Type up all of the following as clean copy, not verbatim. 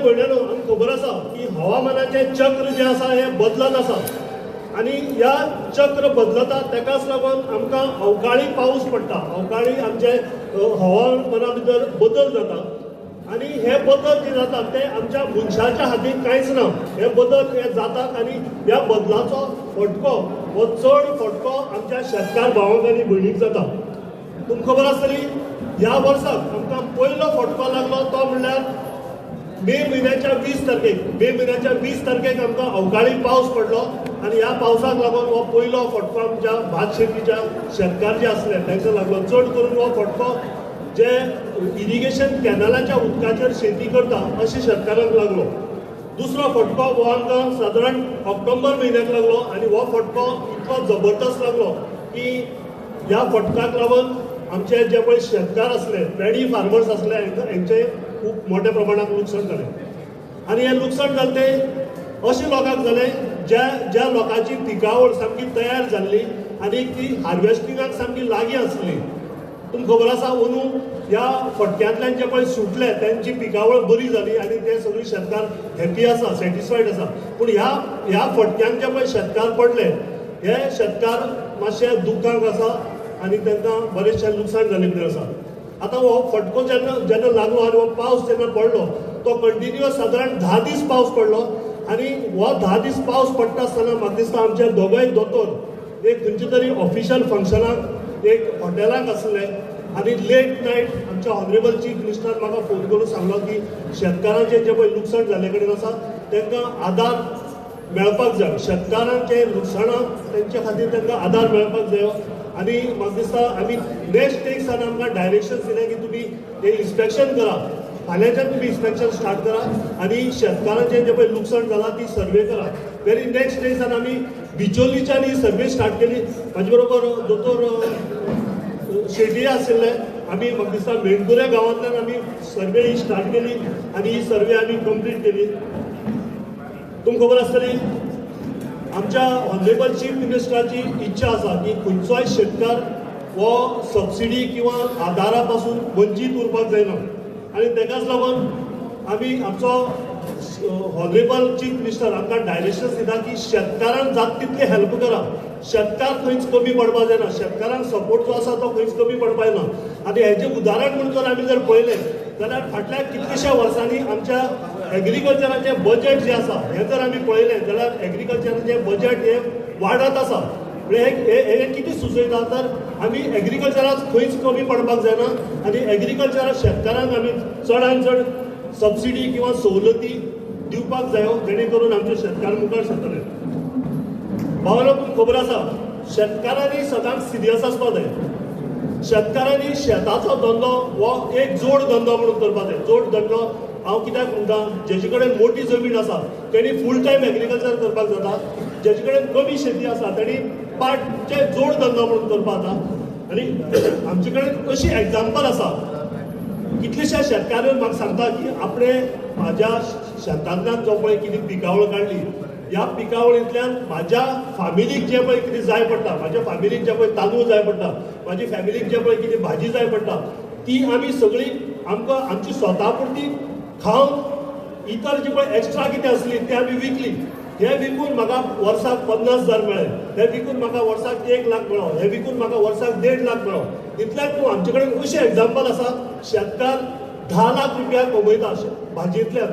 भयणानो आमकां खबर आसा की हवामानाचें चक्र जें आसा हें बदलत आसा आनी ह्या चक्र बदलता तेकाच लागून आमकां अवकाळी पावस पडटा, अवकाळी आमचे हवामाना भितर बदल जाता आनी हे बदल जे जाता ते आमच्या मनशाच्या हातीन कांयच ना. हे बदल हे जातात आनी ह्या बदलाचो फटको हो चड फटको आमच्या शेतकार भावांक आनी भयणीक जाता. तुमकां खबर आसतली ह्या वर्साक आमकां पयलो फटको लागलो तो म्हणल्यार मे म्हयन्याच्या 20 तारखेक आमकां अवकाळी पावस पडलो आनी ह्या पावसाक लागून हो पयलो फटको आमच्या भात शेतीच्या शेतकार जे आसले तांकां लागलो. चड करून हो फटको जे इरिगेशन कॅनलाच्या उदकाचेर शेती करता अशें शेतकारांक लागलो. दुसरो फटको हो आमकां सादारण ऑक्टोबर म्हयन्याक लागलो आनी हो फटको इतलो जबरदस्त लागलो की ह्या फटकाक लागून आमचे जे पळय शेतकार आसले, पॅडी फार्मर्स आसले, हांचे खूब मोठ्या प्रमाणात लुकसाण जालें. आनी हें लुकसाण जालें तें अशें लोकांक जालें ज्या लोकांची पिकावळ सामकी तयार जाल्ली आनी ती हार्वेस्टिंगाक सामकी लागीं आसली. तुमकां खबर आसा अंदू ह्या फटक्यांतल्यान जे पळय सुटले तांची पिकावळ बरी जाली आनी ते सगळे शेतकार हॅपी आसा, सॅटिस्फायड आसा. पूण ह्या फटक्यांक जे पळय शेतकार पडले हे शेतकार मातशे दुखांक आसा आनी तांकां बरेचशें लुकसाण जाल्लें कडेन आसा. आतां हो फटको जेन्ना लागलो आनी हो पावस जेन्ना पडलो तो कंटिन्युअस सादारण 10 दीस पावस पडलो आनी हो 10 दीस पावस पडटा आसतना म्हाका दिसता आमचे दोगूय दोतोर एक खंयचे तरी ऑफिशियल फंक्शनाक एक हॉटेलाक आसले आनी लेट नायट आमच्या ऑनरेबल चीफ मिनिस्टर म्हाका फोन करून सांगलो की शेतकारांचें जें पळय लुकसाण जाल्ले कडेन आसा तांकां आदार मेळपाक जाय. शेतकारांचे लुकसाणाक तांचे खातीर तांकां आदार मेळपाक जायो आनी म्हाका दिसता आमी नेक्स्ट एक दिसान आमकां डायरेक्शन्स दिले की तुमी हे इन्स्पेक्शन करा, फाल्यांच्यान तुमी इन्स्पेक्शन स्टार्ट करा आनी शेतकारांचें जें पळय लुकसाण जालां ती सर्वे करा. वेरी नेक्स्ट डे दिसान आमी बिचोलीच्यान ही सर्वे स्टार्ट केली. म्हाजे बरोबर दोतोर शेट्ये आशिल्ले, आमी म्हाका दिसता मेणकुरे गांवांतल्यान आमी सर्वे ही स्टार्ट केली आनी ही सर्वे आमी कंप्लीट केली. तुमकां खबर आसतली आमच्या ऑनरेबल चीफ मिनिस्टराची इच्छा आसा की खंयचोय शेतकार हो सबसिडी किंवा आदारा पासून वंचीत उरपाक जायना आनी तेकाच लागून आमी आमचो ऑनरेबल चीफ मिनिस्टर आमकां डायरेक्शन्स दिता की शेतकारांक जाता तितले हेल्प करा. शेतकार खंयच कमी पडपाक जायना, शेतकारांक सपोर्ट जो आसा तो खंयच कमी पडपाक जायना. आनी हेजें उदाहरण म्हणून जर आमी जर पळयलें जाल्यार फाटल्या कितलेशा वर्सांनी आमच्या एग्रीकल्चराचें बजेट जें आसा हें जर आमी पळयलें जाल्यार एग्रीकल्चराचें बजेट हें वाडत आसा. हे कितें सुचयता तर आमी एग्रीकल्चराक खंयच कमी पडपाक जायना आनी एग्रीकल्चराक शेतकारांक आमी चडांत चड सबसिडी किंवा सवलती दिवपाक जायो जेणे करून आमचे शेतकार मुखार सरतले. भावांनो तुमकां खबर आसा शेतकारांनी सदांच सिरियस आसपाक जाय. शेतकारांनी शेताचो धंदो हो एक जोड धंदो म्हणून करपाक जाय. जोड धंदो हांव कित्याक म्हणटा, जेचे कडेन मोठी जमीन आसा तेणी फूल टायम एग्रीकल्चर करपाक जाता, जेचे कडेन कमी शेती आसा तेणी पार्टचे जोड धंदो म्हणून करपाक जाता. आनी आमचे कडेन अशी एग्जाम्पल आसा कितलेशे शेतकार म्हाका सांगता की आपणे म्हाज्या शेतांतल्यान जो पळय कितें पिकावळ काडली ह्या पिकावळींतल्यान म्हाज्या फॅमिलीक जें पळय कितें जाय पडटा, म्हाज्या फॅमिलीक जें पळय तांदूळ जाय पडटा, म्हाजी फॅमिलीक जें पळय कितें भाजी जाय पडटा ती आमी सगळी आमकां आमची स्वता पुरती खावंक इतर जे पळय एक्स्ट्रा कितें आसली तें आमी विकली. हे विकून म्हाका वर्साक 50,000 मेळ्ळे, हे विकून म्हाका वर्साक 1 लाख मेळ्ळो, हे विकून म्हाका वर्साक 1.5 लाख मेळ्ळो. इतल्याक न्हू आमचे कडेन अशें एग्जाम्पल आसा शेतकार 10 लाख रुपया कमयता भाजयेंतल्यान,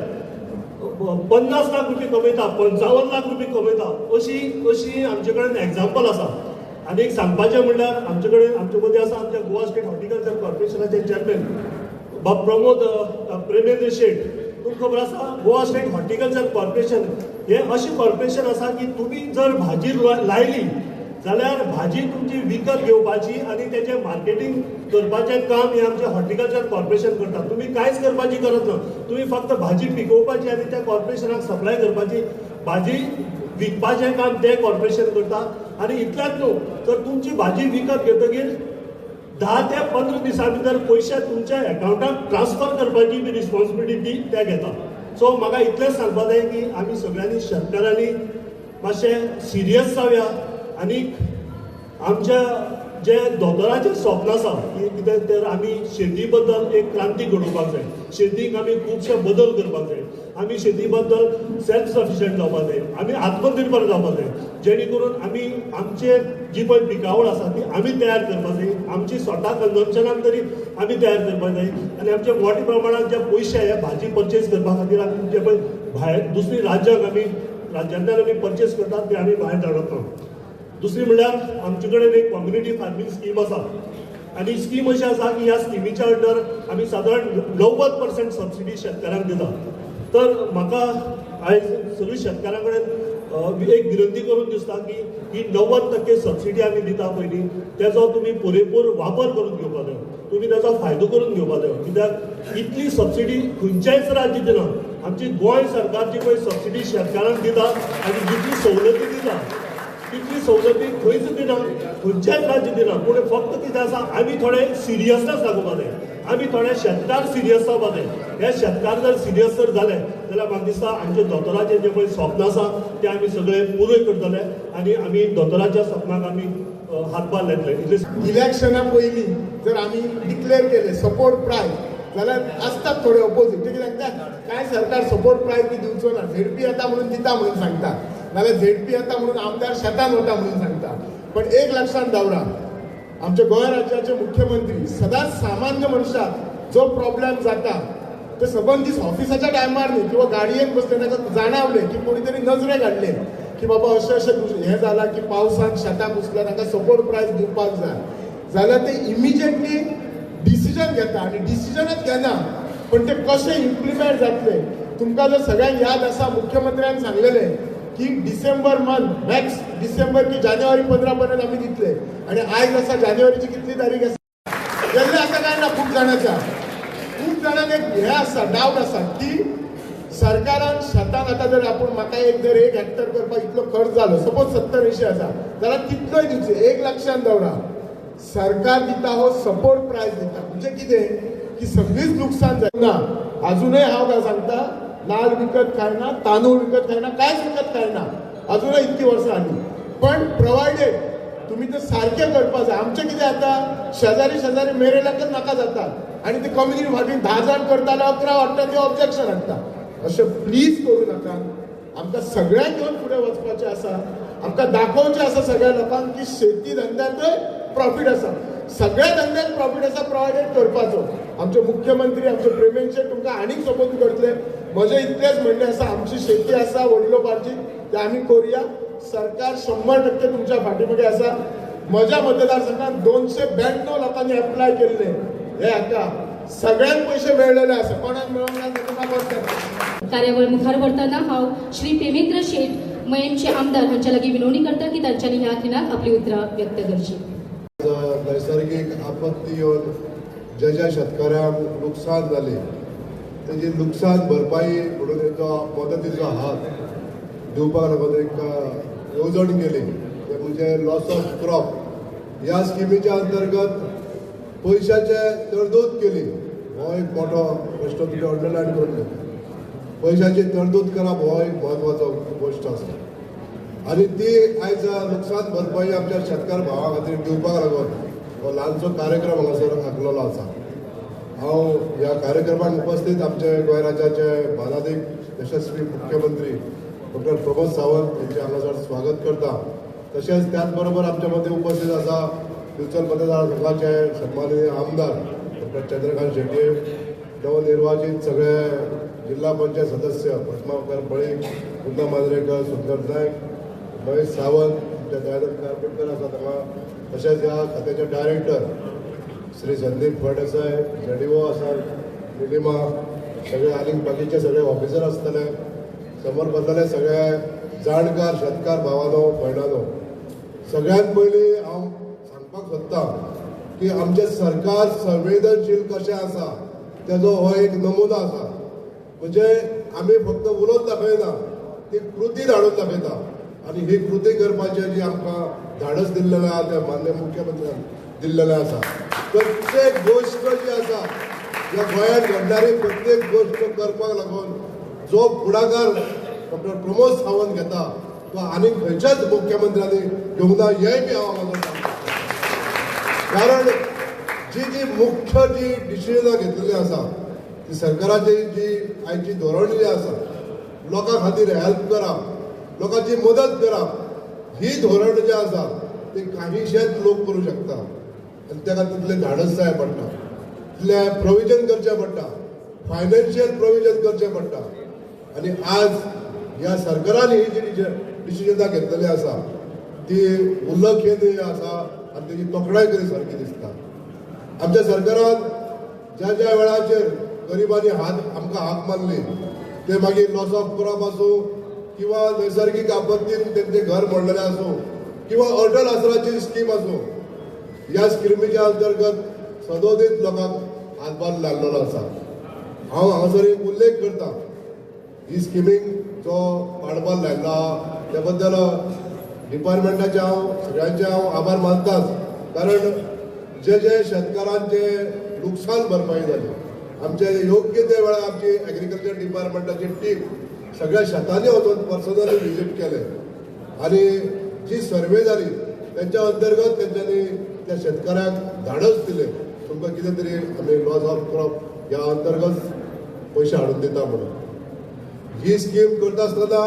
50 लाख रुपया कमयता, 55 लाख रुपया कमयता. अशी आमचे कडेन एग्जाम्पल आसा. आनी एक सांगपाचें म्हणल्यार आमचे कडेन आमचे मदीं आसा आमच्या गोवा स्टेट हॉर्टिकल्चर कॉर्पोरेशनाचे चेअरमॅन प्रमोद प्रेमेंद्र शेट. तुमकां खबर आसा गोवा स्टेट हॉर्टिकल्चर कॉर्पोरेशन हें अशें कॉर्पोरेशन आसा की तुमी जर भाजी लायली जाल्यार भाजी तुमची विकत घेवपाची आनी तेचें मार्केटींग करपाचें काम हें आमचें हॉर्टिकल्चर कॉर्पोरेशन करता. तुमी कांयच करपाची गरज ना, तुमी फक्त भाजी पिकोवपाची आनी त्या कॉर्पोरेशनाक सप्लाय करपाची. भाजी विकपाचें काम तें कॉर्पोरेशन करता. आनी इतल्याच न्हू तर तुमची भाजी विकत घेतकीर 10 ते 15 दिसां भितर पयशे तुमच्या एकाउंटाक ट्रान्सफर करपाची बी रिस्पॉन्सिबिलिटी ते घेता. सो म्हाका इतलेंच सांगपाक जाय की आमी सगळ्यांनी शेतकारांनी मातशें सिरियस जावया आनी आमच्या जे दोतोराचें स्वप्न आसा कित्याक तर आमी शेती बद्दल एक क्रांती घडोवपाक जाय, शेतीक आमी खुबशे बदल करपाक जाय, आमी शेती बद्दल सेल्फ सफिशियंट जावपाक जाय, आमी आत्मनिर्भर जावपाक जाय, जेणे करून आमी आमचे जी पळय पिकावळ आसा ती आमी तयार करपाक जाय, आमची स्वता कन्जम्पशनाक तरी आमी तयार करपाक जाय आनी आमचे मोठ्या प्रमाणात जे पयशे हे भाजी परचेज करपा खातीर आमी जे पळय भायर दुसरी राज्यांतल्यान आमी परचेज करतात ते आमी भायर धाडटा. दुसरी म्हणल्यार आमचे कडेन एक कम्युनिटी फार्मिंग स्कीम आसा आनी स्कीम अशी आसा की ह्या स्किमीच्या अंडर आमी सादारण 90% सबसिडी शेतकाऱ्यांक दिता. तर म्हाका आयज सगळ्या शेतकारां कडेन एक विनंती करून दिसता की ही 90% सबसिडी आमी दिता पयली तेजो तुमी पुरेपूर वापर करून घेवपाक जाय, तुमी तेजो फायदो करून घेवपाक जाय. कित्याक इतली सबसिडी खंयच्याच राज्य दिना. आमची गोंय सरकार जी पळय सबसिडी शेतकारांक दिता आनी जितली सवलती दिता तितली सवलती खंयच दिना, खंयच्याच राज्य दिना. पूण फक्त कितें आसा आमी थोडे सिरियसनेस दाखोवपाक जाय, आमी थोडे शेतकार सिरियस जावपाक जाय. हे शेतकार जर सिरियस जर जाले जाल्यार म्हाका दिसता आमचे दोतोराचें जे पळय स्वप्न आसा ते आमी सगळे पुरय करतले आनी आमी दोतोराच्या स्वप्नाक आमी हातभार लायतले. इलेक्शना पयलीं जर आमी डिक्लेअर केले सपोर्ट प्रायज जाल्यार आसतात थोडे ऑपोजीट ते कितें सांगता काय सरकार सपोर्ट प्रायज बी दिवचो ना, झेडपी येता म्हणून दिता म्हणून सांगता, नाल्यार झेडपी येता म्हणून आमदार शेतान वता म्हणून सांगता. पण एक लक्षात दवरा, आमचे गोंय राज्याचे मुख्यमंत्री सदांच सामान्य मनशाक जो प्रॉब्लेम जाता ते सबंदीत ऑफिसाच्या टायमार न्ही किंवा गाडयेन बसले ताका जाणवले की कोणी तरी नजरे काडले की बाबा अशें अशें हें जालां की पावसाक शेतां कुसल्या ताका सपोर्ट प्रायज दिवपाक जाय जाल्यार ते इमिजिएटली डिसिजन घेता आनी डिसिजनच घेना पण ते कशें इम्प्लिमेंट जातले. तुमकां जर सगळ्यांक याद आसा मुख्यमंत्र्यान सांगलेलें की डिसेंबर मंथ नेक्स्ट डिसेंबर की जानेवारी 15 पर्यंत आमी दितले आनी आयज आसा जानेवारीची कितली तारीख आसा गेल्ले आसा काय ना. खूब जाणांक एक हें आसा डावट आसा की सरकारान शेतांक आतां जर आपूण म्हाका जर 1 हेक्टर करपाक इतलो खर्च जालो सपोज 70-80 आसा जाल्यार तितलोय दिवचे. एक लक्षात दवरा, सरकार दिता हो सपोर्ट प्रायज दिता म्हणजे कितें की सगळीच लुकसाण जायना. अजूनय हांव काय सांगता नाल्ल विकत खायना, तांदूळ विकत खायना, कांयच विकत खायना अजूनय इतकी वर्सां आली. पण प्रोवायडेड तुम्ही ते सारखे करपाक जाय. आमचें कितें जाता शेजारी मेरेल्याकच नाका जाता आनी ते कम्युनिटी फाटीन 10 जाण करताले 11 वाडटा ते ऑब्जेक्शन हाडटा. अशें प्लीज करूं नाका. आमकां सगळ्यांक घेवन फुडें वचपाचें आसा. आमकां दाखोवचें आसा सगळ्या लोकांक की शेती धंद्यांतूय प्रॉफीट आसा, सगळ्या धंद्याक प्रॉफीट आसा, प्रोवायडेड करपाचो. आमचे मुख्यमंत्री आमचे प्रेमेंचे तुमकां आनीक सपोर्ट करतले. म्हजें इतलेंच म्हणणें आसा, आमची शेती आसा वडिलोपार्जीत ते आमी करुया. सरकार 100% तुमच्या फाटीमागे आसा. म्हज्या मतदारसंघात 292 लोकांनी एप्लाय केल्ले हे हाका सगळ्यांक पयशे मेळलेले आसा. कोणाक मेळोंक ना ताका मागता. कार्यावळ मुखार व्हरतना हांव श्री पेमेंद्र शेट मयेंचे आमदार हांच्या लागीं विनवणी करता की तांच्यांनी ह्या खिणाक आपली उतरां व्यक्त करची. नैसर्गिक आपत्ती येवन ज्या शेतकऱ्यांक लुकसाण जालें तेजी लुकसाण भरपाई म्हणून तेचो मदतीचो हात दिवपाक लागून एक येवजण केली ते म्हणजे लॉस ऑफ क्रॉप. ह्या स्किमीच्या अंतर्गत पयशाचे तरतूद केली. हो एक मोठो गोश्ट तुमी अंडरलायन करून घेतला. पयशाची तरतूद करप हो एक म्हत्वाचो गोश्ट आसा आनी ती आयज लुकसाण भरपाई आमच्या शेतकार भावा खातीर दिवपाक लागून हो ल्हानसो कार्यक्रम हांगासर आंखलेलो आसा. हांव ह्या कार्यक्रमाक उपस्थित आमचे गोंय राज्याचे बालादीक यशस्वी मुख्यमंत्री डॉक्टर प्रमोद सावंत यांचे हांगासर स्वागत करता. तशेंच त्याच बरोबर आमच्या मदीं उपस्थित आसा म्युन्सिपल मतदारसंघाचे सन्माननीय आमदार डॉक्टर चंद्रकांत शेट्टी, नवनिर्वाचित सगळे जिल्हा पंचायत सदस्य पद्माकर बळी, कुंदा मांद्रेकर, सुंदर नायक, महेश सावंत, आमचे दयानंद कारपेटकर आसा हांगा, तशेंच ह्या खात्याचे डायरेक्टर श्री संदीप फळदेसाय, ZDO आसा निलिमा, सगळे आनीक बाकीचे सगळे ऑफिसर आसतले, समोर बसलेले सगळे जाणकार शेतकार भावानो भयणानो, सगळ्यात पयलीं हांव सांगपाक सोदतां की आमचें सरकार संवेदनशील कशें आसा तेजो हो एक नमुना आसा. म्हणजे आमी फक्त उलोवन दाखयना, ती कृतीन हाडून दाखयता आनी ही कृती करपाचें जी आमकां धाडस दिल्लेलें आसा तें माननीय मुख्यमंत्र्यान दिल्लेलें आसा. प्रत्येक गोश्ट जी आसा ह्या गोंयांत घडणारी प्रत्येक गोश्ट करपाक लागून जो फुडाकार डॉक्टर प्रमोद सावंत घेता तो आनीक खंयच्याच मुख्यमंत्र्यांनी घेवंक ना हेंय बी हांव हांगासर सांगता. कारण जी मुख्य जी डिसिजनां घेतलेली आसा ती सरकाराची जी आयची धोरण जी आसा लोकां खातीर हेल्प करप लोकांची मदत करप ही धोरण जी आसा ती काहीशेच लोक करूं शकता आनी ताका तितलें धाडस जाय पडटा तितलें प्रोविजन करचें पडटा फायनान्शियल प्रोविजन करचें पडटा आनी आज ह्या सरकारान ही जी डिसिजनां घेतलेली आसा ती उल्लेखनीय आसा आनी तेजी तोखणाय करी सारकी दिसता आमच्या सरकारान ज्या ज्या वेळाचेर गरिबांनी आमकां हाक मारली ते मागीर लॉस ऑफ क्रॉप आसूं किंवा नैसर्गीक आपत्तीन तेंचें घर मोडलेलें आसूं किंवा अटल आसराची स्कीम आसूं ह्या स्किमीच्या अंतर्गत सदोदीत लोकांक हातभार लागलेलो आसा हांव हांगासर एक उल्लेख करता ही स्किमीक जो हातभार लायला त्या बद्दल डिपार्टमेंटाचे हांव सगळ्यांचे हांव आभार मानताच कारण जे शेतकारांचे लुकसाण भरपाई जाली आमचे योग्य ते वेळार आमची एग्रीकल्चर डिपार्टमेंटाची टीम सगळ्या शेतांनी वचून पर्सनली विजीट केले आनी जी सर्वे जाली तेंच्या अंतर्गत तेंच्यांनी त्या शेतकाऱ्यांक धाडस दिलें तुमकां कितें तरी आमी लॉस ऑफ क्रॉप ह्या अंतर्गत पयशे हाडून दिता म्हणून ही स्कीम करता आसतना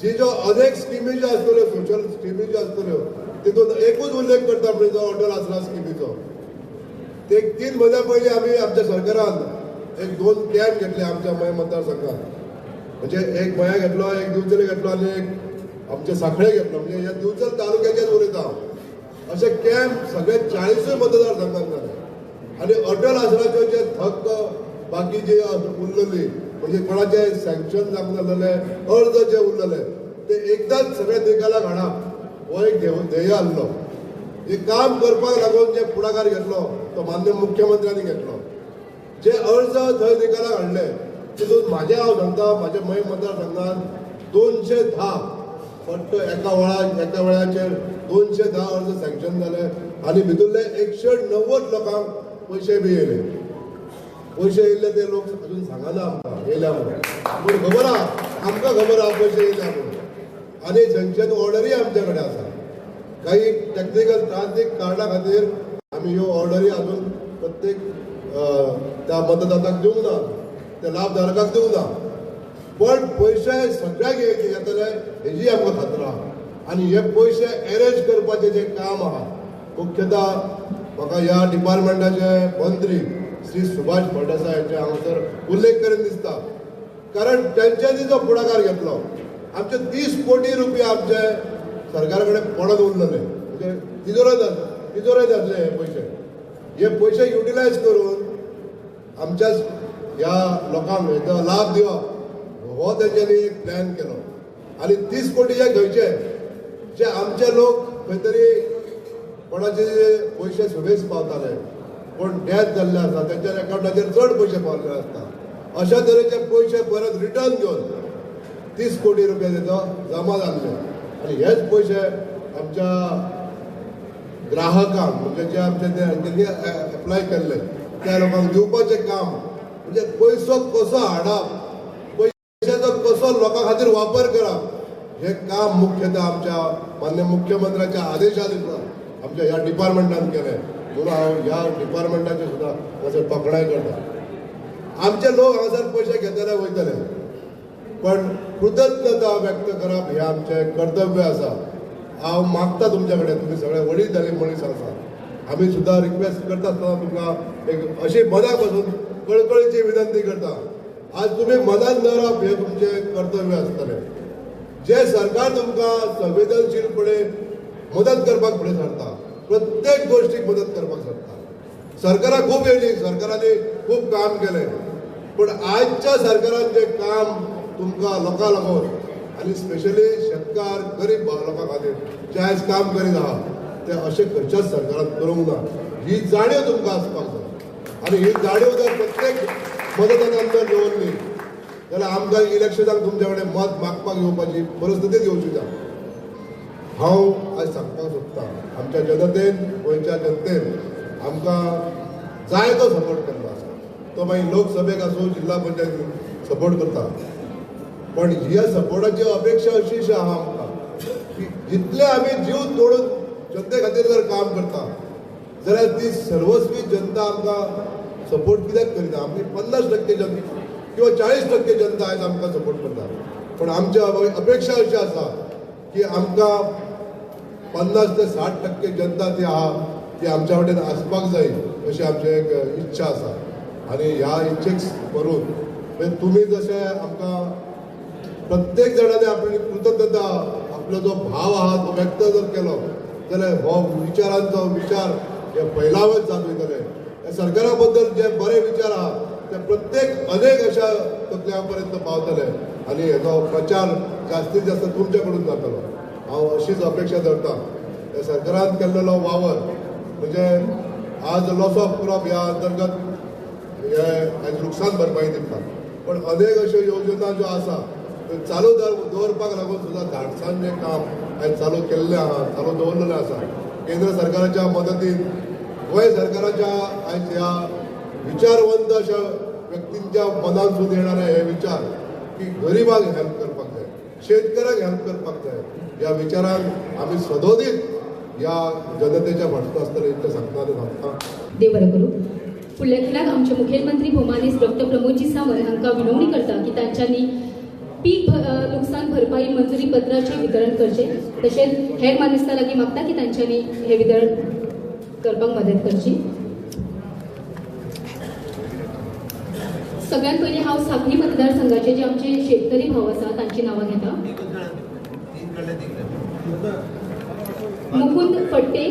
जी ज्यो अनेक स्किमी ज्यो आसतल्यो सोशल स्किमी ज्यो आसतल्यो तितून एकूच उल्लेख करता म्हणजे जो अटल आसरा स्किमीचो ते 3 म्हयन्या पयलीं आमी आमच्या सरकारान एक 2 कॅम्प घेतले आमच्या मय मतदारसंघात म्हणजे एक मया घेतलो एक दिवचले घेतलो आनी एक आमचे सांखळे घेतलो म्हणजे ह्या दिवचल तालुक्याचेच उलयता अशे कॅम्प सगळे 40 मतदारसंघात जाले आनी अटल आसराच्यो जे थक्क बाकी जे उरलेली म्हणजे कोणाचे सँक्शन जावंक नासलेले अर्ज जे उरलेले ते एकदांच सगळे निकालाक हाडप हो एक ध्येय आसलो हे काम करपाक लागून जे फुडाकार घेतलो तो माननीय मुख्यमंत्र्यांनी घेतलो जे अर्ज थंय निकालाक हाडले तितून म्हाजें हांव सांगता म्हाज्या मय मतदारसंघात 210 फक्त एका वेळाचेर 210 अर्ज सँक्शन जाले आनी भितरले 190 लोकांक पयशे बी येयले पयशे येयले ते लोक अजून सांगना आमकां येयल्या म्हणून पूण खबर आहा आमकां खबर आहा पयशे येयल्या म्हणून आनी सँक्शन ऑर्डरी आमचे कडेन आसा काही टेक्निकल तांत्रीक कारणां खातीर आमी ह्यो ऑर्डरी अजून प्रत्येक त्या मतदाताक दिवंक ना त्या लाभधारकाक दिवंक ना पण पयशे सगळ्याक येतले हेजी आमकां खात्री आहा आनी हे पयशे अरेंज करपाचें जें काम आहा मुख्यतः म्हाका ह्या डिपार्टमेंटाचे मंत्री श्री सुभाष फळदेसाय हांचे हांगासर उल्लेख करीत दिसता कारण तेंच्यांनी जो फुडाकार घेतलो आमचे 30 कोटी रुपया आमचे सरकारा कडेन पडत उरलेले म्हणजे तिजोऱ्यो जातले हे पयशे युटिलायज करून आमच्या ह्या लोकांक हेचो लाभ दिवप हो तेंच्यांनी एक प्लॅन केलो आनी 30 कोटी जे खंयचे जे आमचे लोक खंय तरी कोणाचे पयशे सुबेज पावताले पण डेथ जाल्ले आसा तेंच्या एकाउंटाचेर चड पयशे पावल्ले आसता अशा तरेचे पयशे परत रिटर्न घेवन 30 कोटी रुपया तेचो जमा जाल्ले आनी हेच पयशे आमच्या ग्राहकांक म्हणजे जे आमचे त्यांनी एप्लाय केल्ले त्या लोकांक दिवपाचें काम म्हणजे पयसो कसो हाडप पयशाचो कसो लोकां खातीर वापर करप हे काम मुख्यतः आमच्या माननीय मुख्यमंत्र्याच्या आदेशान आमच्या ह्या डिपार्टमेंटान केलें म्हणून हांव ह्या डिपार्टमेंटाचे सुद्दां हांगासर तोखणाय करता आमचे लोक हांगासर पयशे घेतले वयतले पण कृतज्ञता व्यक्त करप हे आमचें कर्तव्य आसा हांव मागता तुमच्या कडेन तुमी सगळे वडीलधारी मनीस आसात आमी सुद्दां रिक्वेस्ट करता आसतना तुमकां एक अशी मनाक पासून कळकळीची विनंती करता आज तुमी मनान न रावप हें तुमचें कर्तव्य आसतलें जे सरकार तुमकां संवेदनशीलपणे मदत करपाक फुडें सरता प्रत्येक गोष्टीक मदत करपाक सरता सरकारां खूब येयली सरकारांनी खूब काम केलें पूण आजच्या सरकारान जें काम तुमकां लोकां लागून आनी स्पेशली शेतकार गरीब लोकां खातीर जे आयज काम करीत आहा ते अशें खंयच्याच सरकारान करूंक ना ही जाणीव तुमकां आसपाक जाय आनी ही जाणीव जर प्रत्येक मतदारान जर दवरली जाल्यार आमकां इलेक्शनाक तुमच्या कडेन मत मागपाक येवपाची परिस्थितीच येवची ना हांव आज सांगपाक सोदतां आमच्या जनतेन गोंयच्या जनतेन आमकां जाय तो सपोर्ट केल्लो आसा तो मागीर लोकसभेक आसूं जिल्हा पंचायत सपोर्ट करता पण ह्या सपोर्टाची अपेक्षा अशी आहा आमकां की जितले आमी जीव तोडून जनते खातीर जर काम करता जाल्यार ती सर्वस्वी जनता आमकां सपोर्ट कित्याक करिना. आमची 50% जनता किंवा 40% जनता आयज आमकां सपोर्ट करता. पण आमच्या अपेक्षा अशी आसा की आमकां 50 ते 60% जनता ती आहा ती आमच्या कडेन आसपाक जाय अशी आमची एक इच्छा आसा. आनी ह्या इच्छेक करून म्हणजे तुमी जशें आमकां प्रत्येक जाणांनी आपली कृतज्ञता आपलो जो भाव आहा तो व्यक्त जर केलो जाल्यार हो विचारांचो विचार हे फैलावत जात वयतले. ह्या सरकारा बद्दल जे बरे विचार आहा ते प्रत्येक अनेक अशा तकल्या पर्यंत पावतले आनी हेचो प्रचार जास्तीत जास्त तुमचे कडून जातलो. हांव अशीच अपेक्षा धरतां. ह्या सरकारान केल्लो वावर म्हणजे आज लॉस ऑफ क्रॉप ह्या अंतर्गत हे आयज लुकसाण भरपाई दितात. पण अनेक अश्यो योजना ज्यो आसा त्यो चालू दवरपाक लागून सुद्दां धाडसान जें काम आयज चालू केल्लें आहा चालू दवरलेलें आसा. केंद्र सरकाराच्या मदतीन गोंय सरकाराच्या आयज ह्या विचारवंत अशा व्यक्तींच्या मनांतसून येणारे हे विचार की गरिबांक हेल्प करपाक जाय, शेतकऱ्याक हेल्प करपाक जाय, ह्या विचारान आमी सदोदीत ह्या जनतेच्या फाटलो आसतले इतलें सांगता आनी सांगता. देव बरें करूं. फुडल्या खिणाक आमचे मुखेलमंत्री भौमानीस डॉक्टर प्रमोदजी सावंत हांकां विनवणी करता की तांच्यांनी पीक नुकसान भरपाई मंजुरी पत्राचें वितरण करचें. तशेंच हेर मानेस्तां लागीं मागता की तांच्यांनी हें वितरण करपाक मदत करची. सगळ्यांत पयलीं हांव सांगली मतदारसंघाचे जे आमचे शेतकरी भाव आसा तांची नांवां घेता. मुकुंद फट्टे,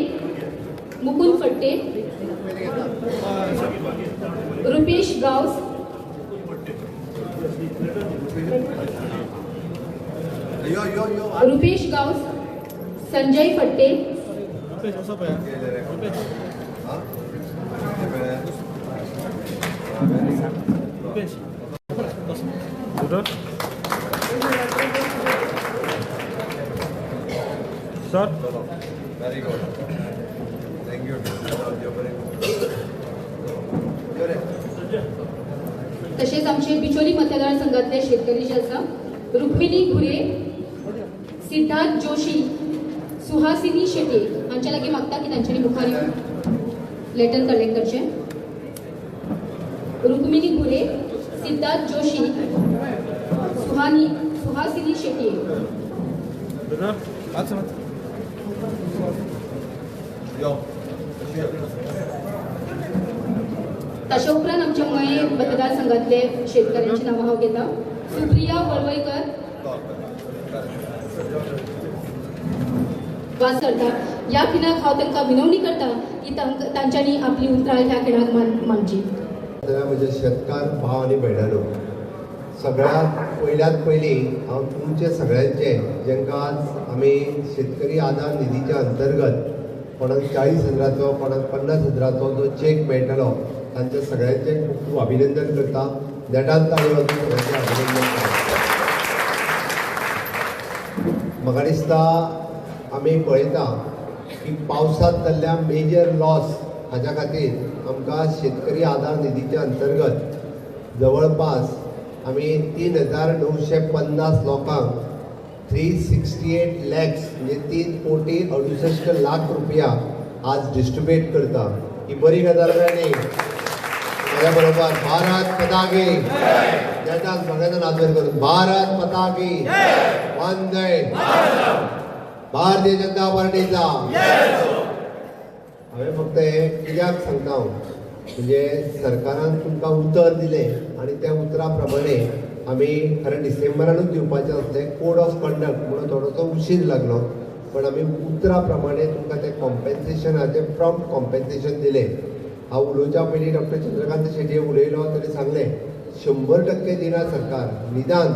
रुपेश गावस, संजय फट्टे, sir very good thank you. तसेच आमचे बिचोली मतदारसंघातले शेतकरी जे आसा रुक्मिणी घुरे, सिद्धार्थ जोशी, सुहासिनी शेट्ये हांच्या लागीं मागता की तांच्यांनी मुखार लेटर कलेक्ट करचें. रुक्मिणी घुरे, सिद्धार्थ जोशी, सुहासिनी शेट्ये. तशा उपरांत आमच्या मये मतदारसंघातले शेतकऱ्यांची नांवां हांव घेता. सुप्रिया वळवयकर वास करता. ह्या खिणाक हांव तांकां विनवणी करता की तांच्यांनी आपली उतरां ह्या खिणाक मांडची. म्हणजे शेतकार भाव आणि भयणानो, सगळ्यात पयली हांव तुमचे सगळ्यांचे जेंकां आज आमी शेतकरी आदार निधीच्या अंतर्गत कोणाक 40,000चो कोणाक 50,000चो जो चेक मेळटलो तांचे सगळ्यांचे खूब खूब अभिनंदन करता. देठान ताळी वाजून सगळ्यांचे अभिनंदन करता. म्हाका दिसता आमी पळयता की पावसांत जाल्ल्या मेजर लॉस हाच्या खातीर आमकां शेतकरी आदार निधीच्या अंतर्गत जवळपास आमी 3,950 लोकांक 368 लॅक्स म्हणजे 3,68,00,000 रुपया आज डिस्ट्रिब्यूट करता. ही बरी गजाल काय न्ही? माझ्या बरोबर भारत माता की देशात सगळ्यांना आदर करून भारत माता की वंदे भारतीय जनता पार्टीचा. हांवें फक्त हे कित्याक सांगता हांव म्हणजे सरकारान तुमकां उतर दिलें आनी त्या उतरा प्रमाणे आमी खरें डिसेंबरानूच दिवपाचें आसलें. कोड ऑफ कंडक्ट म्हणून थोडोसो उशीर लागलो पण आमी उतरा प्रमाणे तुमकां तें कॉम्पेन्सेशनाचें प्रॉम्प्ट कॉम्पेन्सेशन दिलें. हांव उलोवच्या पयलीं डॉक्टर चंद्रकांत शेट्ये उलयलो तरी सांगलें 100% दिना सरकार. निदान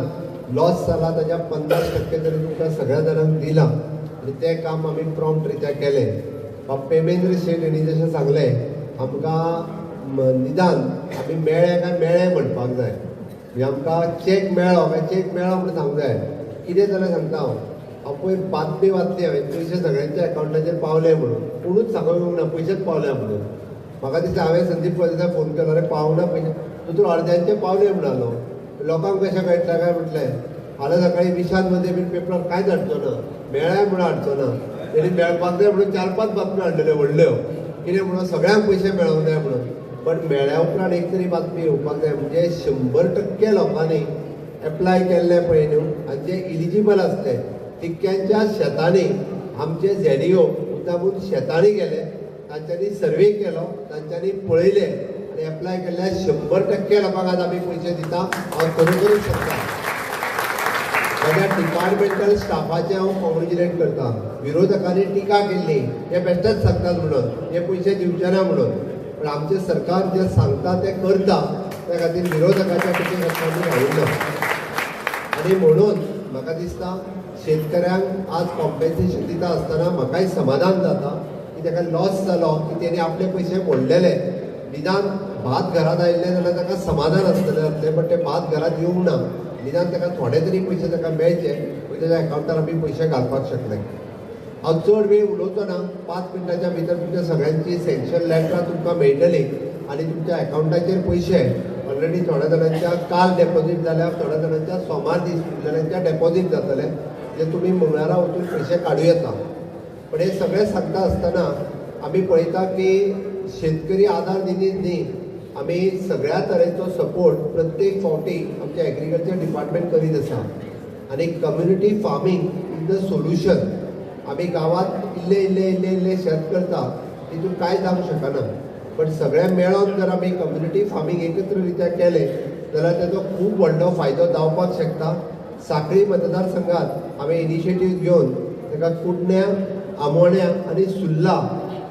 लॉस जाला ताच्या 50% तरी तुमकां सगळ्या जाणांक दिलां आनी तें काम आमी प्रॉम्प्ट रित्या केलें. पेमेंद्र शेट हेणी जशें सांगलें आमकां निदान आमी मेळ्ळे काय मेळ्ळे म्हणपाक जाय. म्हणजे आमकां चेक मेळ्ळो काय चेक मेळ्ळो म्हणून सांगूंक जाय. कितें जाल्यार सांगता हांव पयर बातमी वाचली हांवें पयशे सगळ्यांच्या अकावंटाचेर पावले म्हणून. कोणूच सांगूंक ना पयशेच पावले म्हणून. म्हाका दिसता हांवें संदीप फळदेसाक फोन केलो अरे पावना पयशे तूं अर्द्यांचे पावले म्हणलो. लोकांक कशें कळटलें काय म्हटलें फाल्यां सकाळी 20 मध्ये बीन पेपर कांयच हाडचो ना मेळ्ळाय म्हणून हाडचो ना. तेणी मेळपाक जाय म्हणून 4-5 बातम्यो हाडलेल्यो व्हडल्यो कितें म्हणून सगळ्यांक पयशे मेळोंक जाय म्हणून. पण मेळ्ळ्या उपरांत एक तरी बातमी येवपाक जाय, म्हणजे 100% लोकांनी एप्लाय केल्ले पळय न्हू, आनी जे इलिजिबल आसले तितक्यांच्या शेतांनी आमचे ZDO मुद्दामून शेतांनी गेले, तांच्यांनी सर्वे केलो, तांच्यांनी पळयले आनी एप्लाय केल्ल्या 100% लोकांक आज आमी पयशे दिता. हांव खरोखरूच सांगता, माझ्या डिपार्टमेंटल स्टाफाचे हांव कॉंग्रेच्युलेट करता. विरोधकांनी टिका केल्ली हे बेश्टेच सांगतात म्हणून, हे पयशे दिवचे ना म्हणून, पण आमचे सरकार जे सांगता ते करता, त्या खातीर विरोधकाच्या टिकेक आमी रावूंक ना. आनी म्हणून म्हाका दिसता शेतकऱ्यांक आज कॉम्पेन्सेशन दिता आसतना म्हाकाय समाधान जाता की ताका लॉस जालो की तेणी आपले पयशे मोडलेले. निदान भात घरात आयिल्ले जाल्यार ताका समाधान आसतलें, बट ते भात घरात येवंक ना. निदान ताका थोडे तरी पयशे ताका मेळचे, म्हणजे ताच्या अकावंटार आमी पयशे घालपाक शकले. हांव चड वेळ उलोवचो ना, 5 मिनटाच्या भितर तुमच्या सगळ्यांची सँक्शन लेटरां तुमकां मेळटली आनी तुमच्या अकावंटाचेर पयशे ऑलरेडी थोड्या जाणांच्या काल डेपॉझीट जाल्यार, थोड्या जाणांच्या सोमार दीस जाणांच्या डेपॉझीट जातले, जे तुमी मंगळारा वचून पयशे काडूं येता. पण हे सगळें सांगता आसतना आमी पळयता की शेतकरी आदार निधीत न्ही, आमी सगळ्या तरेचो सपोर्ट प्रत्येक फावटी आमचे एग्रीकल्चर डिपार्टमेंट करीत आसा. आनी community farming is the solution. आमी गांवांत इल्ले शेत करता, तितून कांय जावंक शकना, पण सगळें मेळोन जर आमी कम्युनिटी फार्मींग एकत्र रित्या केलें जाल्यार ताचो खूब व्हडलो फायदो जावपाक शकता. सांखळी मतदारसंघात आमी इनिशिएटीव घेवन ताका कुडण्या, आमोण्या आनी सुर्ला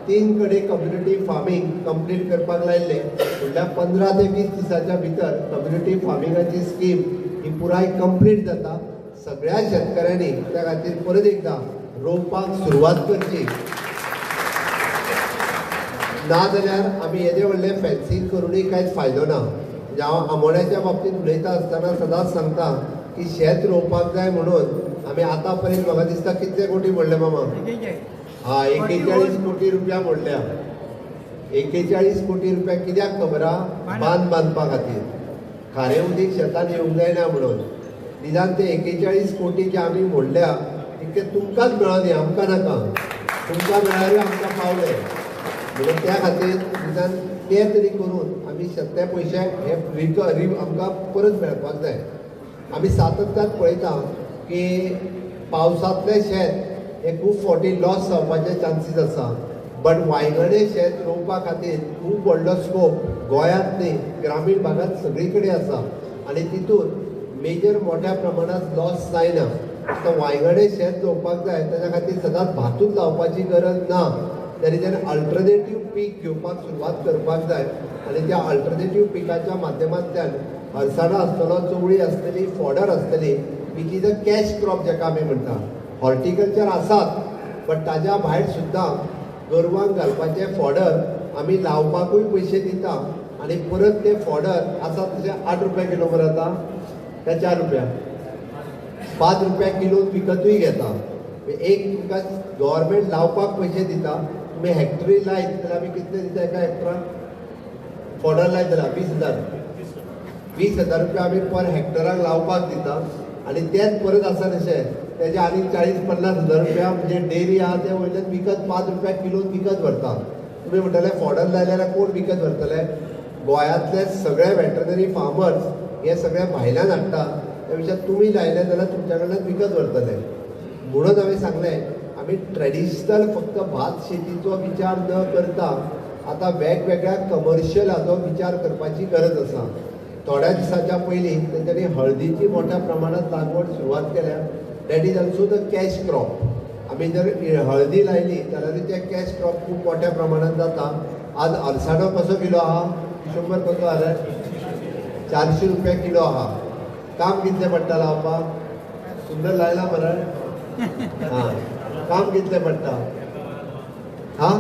3 कडेन कम्युनिटी फार्मींग कंप्लीट करपाक लायिल्ले. फुडल्या 15 ते 20 दिसाच्या भितर कम्युनिटी फार्मिंगाची स्कीम ही पुराय कंप्लीट जाता. सगळ्या शेतकऱ्यांनी त्या खातीर परत एकदा रोवपाक सुरवात करची. ना जाल्यार आमी येदे व्हडले फेन्सींग करूनय कांयच फायदो ना. म्हणजे हांव आमोण्याच्या बाबतींत उलयता आसतना सदांच सांगता की शेत रोवपाक जाय म्हणून आमी आतां पर्यंत म्हाका दिसता कितले कोटी मोडले मामा? 41 कोटी रुपया मोडल्या. 41 कोटी रुपया कित्याक खबर आहा? बांद बांदपा खातीर. खारें उदीक शेतान येवंक जायना म्हणून. निदान ते 41 कोटी जे आमी मोडल्या तितके तुमकांच मेळोनी, आमकां नाका. तुमकां मेळ्ळ्यारूय आमकां पावले. म्हणून त्या खातीर निदान ते तरी करून आमी ते पयशे हे आमकां परत मेळपाक जाय. आमी सातत्यान पळयता की पावसांतलें शेत हे खूब फावटी लॉस जावपाचे चान्सीस आसा. बट वायगणे शेत रोवपा खातीर खूब व्हडलो स्कोप गोंयांत न्ही, ग्रामीण भागांत सगळी कडेन आसा. आनी तितून मेजर मोठ्या प्रमाणांत लॉस जायना. तर वायगणे शेत रोवपाक जाय ताच्या खातीर सदांच भातूच लावपाची गरज ना. तरी तेणें अल्टरनेटीव पीक घेवपाक सुरवात करपाक जाय. आनी त्या अल्टरनेटीव पिकाच्या माध्यमांतल्यान अळसाणा आसतलो, चवळी आसतली, फॉडर आसतली, which is a cash crop जाका आमी म्हणटा. हॉर्टिकल्चर आसात, बट ताज्या भायर सुद्दां गोरवांक घालपाचे फॉडर आमी लावपाकूय पयशे दिता. आनी परत ते फॉडर आसा तशें 8 रुपया किलो मरे आतां काय 4 रुपया, 5 रुपया किलोन विकतूय घेता. एक तुमकां गव्हर्मेंट लावपाक पयशे दिता. तुमी हेक्टरी लायत जाल्यार आमी कितले दिता एका हेक्टराक? फॉडर लायत जाल्यार 20,000 रुपया आमी पर हेक्टराक लावपाक दिता. आनी तेच परत आसा तशें तेजे आनी 40-50 हजार रुपया म्हणजे डेरी आहा ते वयल्यान विकत 5 रुपया किलोन विकत व्हरता. तुमी म्हणटले फॉडर लायले जाल्यार कोण विकत व्हरतले? गोंयांतले सगळे वेटरनरी फार्मर्स हे सगळे भायल्यान हाडटा. त्या पेक्षा तुमी लायले जाल्यार तुमच्या कडल्यान विकत व्हरतले. म्हणून हांवें सांगलें आमी ट्रेडिशनल फक्त भात शेतीचो विचार न करता आतां वेगवेगळ्या कमर्शियलाचो विचार करपाची गरज आसा. थोड्या दिसाच्या पयलीं तेंच्यांनी हळदीची मोठ्या प्रमाणांत लागवड सुरवात केल्या. That is also the cash crop. आमी जर हळदी लायली जाल्यार ते कॅश क्रॉप खूब मोठ्या प्रमाणांत जाता. आज अळसाणो कसो किलो आहा? 100 कसो आहा? 400 रुपया किलो आहा. काम कितलें पडटा लावपाक? सुंदर लायला मरे? हां, काम कितलें पडटा? हां,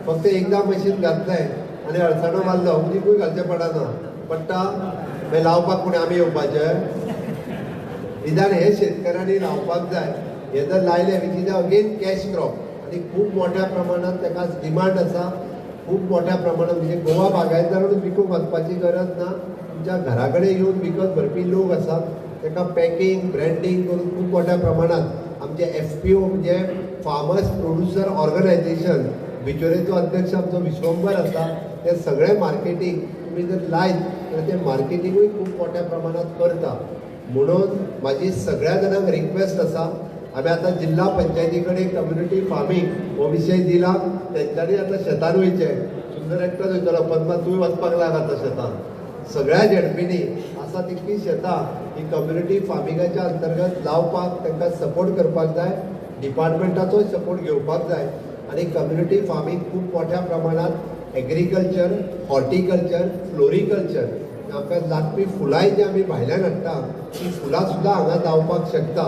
फक्त एकदा मशीन घातलें आनी अळसाणो मारलो उदीकूय घालचें पडना. पडटा मागीर लावपाक कोणी आमी येवपाचें? निदान हे शेतकऱ्यांनी लावपाक जाय. हे जर लायले which is again cash crop आनी खूब मोठ्या प्रमाणांत ताका डिमांड आसा. खूब मोठ्या प्रमाणांत म्हणजे गोवा बागायतदारांक विकूंक वचपाची गरज ना. तुमच्या घरा कडेन येवन विकत व्हरपी लोक आसात. ताका पॅकींग ब्रँडींग करून खूब मोठ्या प्रमाणांत आमचे FPO म्हणजे फार्मर्स प्रोड्युसर ऑर्गनायझेशन बिचोरेचो अध्यक्ष आमचो विश्वंभर आसा ते सगळे मार्केटींग तुमी जर लायत जाल्यार ते मार्केटींगूय खूब मोठ्या प्रमाणात करता. म्हणून म्हाजी सगळ्या जाणांक रिक्वेस्ट आसा, आमी आतां जिल्हा पंचायती कडेन कम्युनिटी फार्मींग हो विशय दिला. तेंच्यांनी आतां शेतान वयचें, सुंदर एकटोच वयतलो, पद्मा तूंय वचपाक लाग आतां शेतान. सगळ्या झेडपींनी आसा तितलीं शेतां ही कम्युनिटी फार्मिंगाच्या अंतर्गत लावपाक तांकां सपोर्ट करपाक जाय, डिपार्टमेंटाचोय सपोर्ट घेवपाक जाय. आनी कम्युनिटी फार्मींग खूब मोठ्या प्रमाणात एग्रीकल्चर, हॉर्टिकल्चर, फ्लोरिकल्चर आमकां लागपी फुलांय जी आमी भायल्यान हाडटा ती फुलां सुद्दां हांगा जावपाक शकता.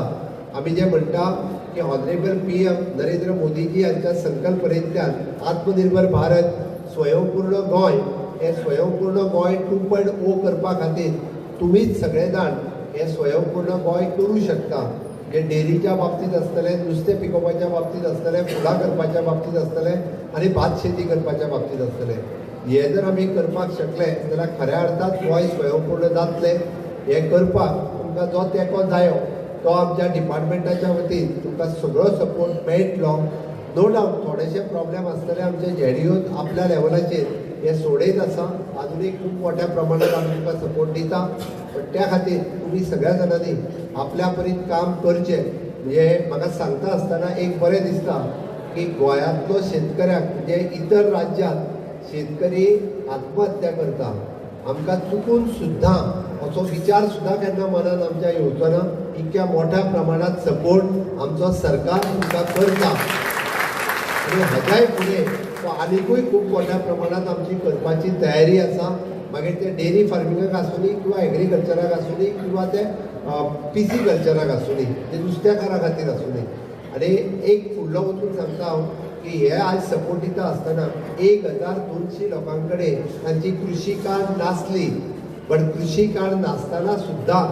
आमी जे म्हणटा की ऑनरेबल PM नरेंद्र मोदीजी यांच्या संकल्पनेंतल्यान आत्मनिर्भर भारत, स्वयंपूर्ण गोंय, हे स्वयंपूर्ण गोंय 2.0 करपा खातीर तुमीच सगळे जाण हे स्वयंपूर्ण गोंय करूं शकता. जे डेरीच्या बाबतींत आसतले, नुस्तें पिकोवपाच्या बाबतींत आसतले, फुलां करपाच्या बाबतींत आसतले आनी भात शेती करपाच्या बाबतींत आसतले. हे जर आमी करपाक शकले जाल्यार खऱ्या अर्थान गोंय स्वयंपूर्ण जातलें. हे करपाक तुमकां जो तेंको जायो तो आमच्या डिपार्टमेंटाच्या वतीन तुमकां सगळो सपोर्ट मेळटलो. नो डावट थोडेशे प्रॉब्लेम आसतले आमचे ZDOन आपल्या लेवलाचेर हे सोडयत आसा. आजुनूय खूब मोठ्या प्रमाणात आमी तुमकां सपोर्ट दिता. पण त्या खातीर तुमी सगळ्या जाणांनी आपल्या परीन काम करचें. म्हणजे म्हाका सांगता आसतना एक बरें दिसता की गोंयांतलो शेतकऱ्याक म्हणजे इतर राज्यांत शेतकरी आत्महत्या करता. आमकां चुकून सुद्दां असो विचार सुद्दां केन्ना मनान आमच्या येवचो ना. इतक्या मोठ्या प्रमाणात सपोर्ट आमचो सरकार तुमकां करता. आनी हाच्याय फुडें तो आनिकूय खूब मोठ्या प्रमाणात आमची करपाची तयारी आसा. मागीर ते डेरी फार्मिंगाक आसूनी किंवा एग्रीकल्चराक आसूनी किंवा ते पिसिकल्चराक आसूनी, ते नुस्तेकारा खातीर आसूनी. आनी एक फुडलो वचून सांगता हांव की हे आज सपोर्ट दिता आसतना 1200 लोकां कडेन तांची कृशी कार्ड नासली. पण कृशी कार्ड नासतना सुद्दां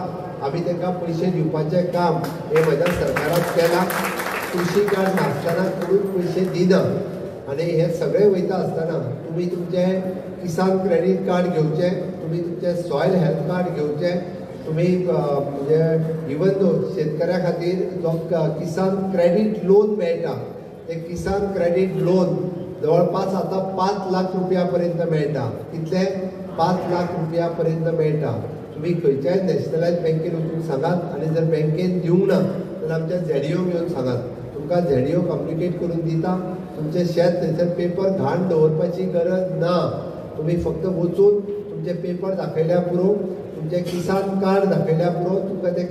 आमी तांकां पयशे दिवपाचें काम हे म्हज्या सरकारान केलां. कृशी कार्ड नासतना कोणूच पयशे दिना. आनी हे सगळें वयता आसतना तुमी तुमचें किसान क्रेडीट कार्ड घेवचें, तुमी तुमचें सॉयल हेल्थ कार्ड घेवचें. तुमी म्हणजे इवन दो शेतकऱ्या खातीर जो किसान क्रेडीट लोन मेळटा ते किसान क्रेडीट लोन जवळपास आता 5 लाख रुपया पर्यंत मेळटा. कितले? 5 लाख रुपया पर्यंत मेळटा. तुम्ही खंयच्याय नॅशनलायज बँकेन वचून सांगात आनी जर बँकेन दिवंक ना जाल्यार आमच्या ZDO येवन सांगात. तुमकां ZDO कम्युनिकेट करून दिता. तुमचें शेत थंयसर पेपर घाण दवरपाची गरज ना. तुमी फक्त वचून तुमचे पेपर दाखयल्या पुरो, तुमचें किसान कार्ड दाखयल्या पुरो तुमकां ते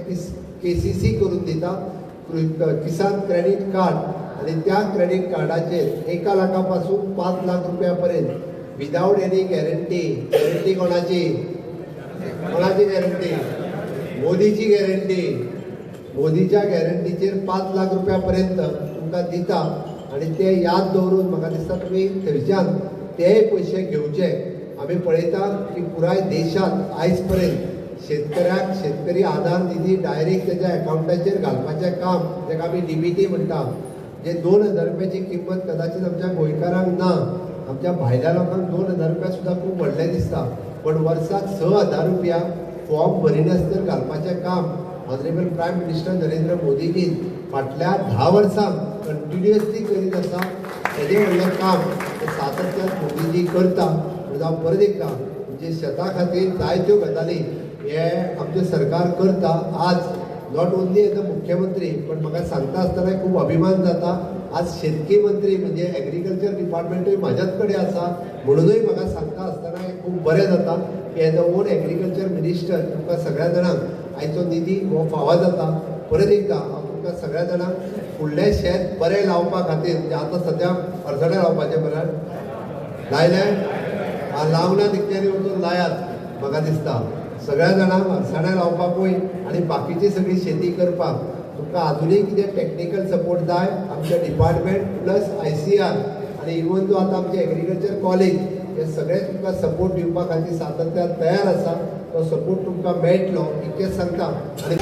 KCC करून दिता, किसान क्रेडीट कार्ड. आणि त्या क्रेडीट कार्डाचेर 1 लाखापासून 5 लाख रुपया पर्यंत विदाउट एनी गॅरंटी. गॅरंटी कोणाची? कोणाची गॅरंटी? मोदीची गॅरंटी. मोदीच्या गॅरंटीचेर 5 लाख रुपया पर्यंत तुमकां दिता. आणि ते याद दवरून म्हाका दिसता तुमी थंयच्यान तेय पयशे घेवचे. आमी पळयता की पुराय देशांत आयज पर्यंत शेतकऱ्याक शेतकरी आधार निधी डायरेक्ट तेज्या अकाउंटाचेर घालपाचें काम, जेका आमी DBT म्हणटा, जे 2000 रुपयाची किंमत कदाचित आमच्या गोंयकारांक ना. आमच्या भायल्या लोकांक 2000 रुपया सुद्दां खूब व्हडलें दिसता. पण वर्साक 6000 रुपया फॉर्म भरिनासतना घालपाचें काम ऑनरेबल प्रायम मिनिस्टर नरेंद्र मोदीजीन फाटल्या 10 वर्सांक कंटिन्युअसली करीत आसा. तेजें व्हडलें काम सातत्यान मोदीजी करता. म्हणून हांव परत एकदा म्हणजे शेता खातीर जायत्यो गजाली हे आमचें सरकार करता. आज नॉट ओन्ली एज अ मुख्यमंत्री पण म्हाका सांगता आसतना खूब अभिमान जाता. आज शेतकी मंत्री म्हणजे एग्रीकल्चर डिपार्टमेंटूय म्हाज्याच कडेन आसा. म्हणूनय म्हाका सांगता आसतना खूब बरें जाता की as a own agriculture minister तुमकां सगळ्या जाणांक आयचो निधी हो फावो जाता. परत एकदा हांव तुमकां सगळ्या जाणांक फुडलें शेत बरें लावपा खातीर म्हणजे आतां सद्या अडचणे लावपाचें बरें लायलें लावना तितक्यांनी वचून लायात. म्हाका दिसता सगळ्या जाणांक अडचणे लावपाकूय आनी बाकीची सगळी शेती करपाक तुमकां आजुनूय कितें टॅक्निकल सपोर्ट जाय आमच्या डिपार्टमेंट प्लस ICR आनी इवन दो आतां आमचे एग्रीकल्चर कॉलेज हे सगळे तुमकां सपोर्ट दिवपा खातीर सातत्यान तयार आसा. तो सपोर्ट तुमकां मेळटलो इतकेंच सांगता. आनी